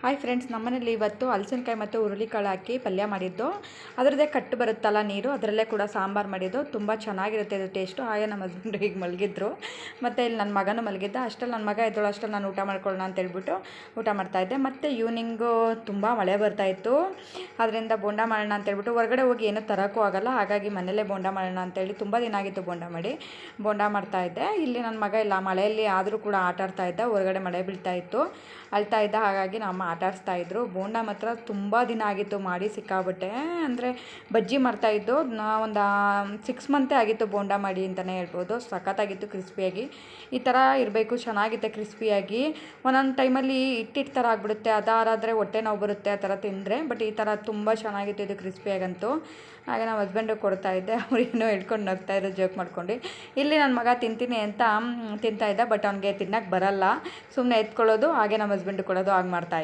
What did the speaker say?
Hi friends, ನಮ್ಮನೇಲಿ ಇವತ್ತು ಹಲಸಿನಕಾಯಿ ಮತ್ತು ಹುರುಳಿಕಾಳು ಹಾಕಿ ಪಲ್ಯ ಮಾಡಿದ್ದು. ಅದರದ್ದೇ ಕಟ್ಟು ಬರುತ್ತಲ್ಲ ನೀರು, ಅದರಲ್ಲೇ ಕೂಡ ಸಾಂಬಾರು ಮಾಡಿದ್ದು. ತುಂಬ ಚೆನ್ನಾಗಿರುತ್ತೆ ಇದು ಟೇಸ್ಟು. ಹಾಗೆ ನಮ್ಮ ಹಸ್ಬೆಂಡು ಈಗ ಮಲಗಿದ್ರು, ಮತ್ತು ಇಲ್ಲಿ ನನ್ನ ಮಗನೂ ಮಲಗಿದ್ದ. ಅಷ್ಟರಲ್ಲಿ ನನ್ನ ಮಗ ಎದ್ದಳು, ಅಷ್ಟರಲ್ಲಿ ನಾನು ಊಟ ಮಾಡ್ಕೊಳ್ಳೋಣ ಅಂತೇಳ್ಬಿಟ್ಟು ಊಟ ಮಾಡ್ತಾಯಿದ್ದೆ. ಮತ್ತು ಈವ್ನಿಂಗು ತುಂಬ ಮಳೆ ಬರ್ತಾಯಿತ್ತು, ಅದರಿಂದ ಬೋಂಡ ಮಾಡೋಣ ಅಂತೇಳ್ಬಿಟ್ಟು ಹೊರಗಡೆ ಹೋಗಿ ಏನೂ ತರೋಕ್ಕೂ ಆಗೋಲ್ಲ. ಹಾಗಾಗಿ ಮನೆಯಲ್ಲೇ ಬೋಂಡ ಮಾಡೋಣ ಅಂತೇಳಿ ತುಂಬ ದಿನ ಆಗಿತ್ತು ಬೋಂಡ ಮಾಡಿ. ಬೋಂಡ ಮಾಡ್ತಾಯಿದ್ದೆ. ಇಲ್ಲಿ ನನ್ನ ಮಗ ಇಲ್ಲ, ಮಳೆಯಲ್ಲಿ ಆದರೂ ಕೂಡ ಆಟ ಆಡ್ತಾಯಿದ್ದ. ಹೊರಗಡೆ ಮಳೆ ಬೀಳ್ತಾಯಿತ್ತು, ಅಳ್ತಾ ಇದ್ದ. ಹಾಗಾಗಿ ನಮ್ಮ ಆಟ ಆಡಿಸ್ತಾಯಿದ್ರು. ಬೋಂಡ ಮಾತ್ರ ತುಂಬ ದಿನ ಆಗಿತ್ತು ಮಾಡಿ, ಸಿಕ್ಕಾಬಿಟ್ಟೆ. ಅಂದರೆ ಬಜ್ಜಿ ಮಾಡ್ತಾಯಿದ್ದು. ಒಂದು 6 ಮಂತೇ ಆಗಿತ್ತು ಬೋಂಡ ಮಾಡಿ ಅಂತಲೇ ಹೇಳ್ಬೋದು. ಸಖತ್ತಾಗಿತ್ತು ಕ್ರಿಸ್ಪಿಯಾಗಿ. ಈ ಥರ ಇರಬೇಕು, ಚೆನ್ನಾಗಿತ್ತೆ ಕ್ರಿಸ್ಪಿಯಾಗಿ. ಒಂದೊಂದು ಟೈಮಲ್ಲಿ ಹಿಟ್ಟಿಟ್ಟು ಥರ ಆಗಿಬಿಡುತ್ತೆ, ಅದಾರಾದರೆ ಹೊಟ್ಟೆ ನೋವು ಬರುತ್ತೆ ಆ ಥರ ತಿಂದರೆ. ಬಟ್ ಈ ಥರ ತುಂಬ ಚೆನ್ನಾಗಿತ್ತು ಇದು ಕ್ರಿಸ್ಪಿಯಾಗಂತೂ. ಹಾಗೆ ನಾವು ಹಸ್ಬೆಂಡಿಗೆ ಕೊಡ್ತಾಯಿದ್ದೆ, ಅವ್ರೇನೋ ಹೇಳ್ಕೊಂಡು ನಗ್ತಾಯಿದ್ರು ಜೋಕ್ ಮಾಡ್ಕೊಂಡು. ಇಲ್ಲಿ ನನ್ನ ಮಗ ತಿಂತೀನಿ ಅಂತ ತಿಂತಾಯಿದ್ದ, ಬಟ್ ಅವ್ನಿಗೆ ತಿನ್ನೋಕ್ಕೆ ಬರಲ್ಲ. ಸುಮ್ಮನೆ ಎತ್ಕೊಳ್ಳೋದು, ಹಾಗೆ ನಮ್ಮ ಹಸ್ಬೆಂಡ್ ಕೊಡೋದು, ಹಾಗೆ ಮಾಡ್ತಾಯಿದ್ದ.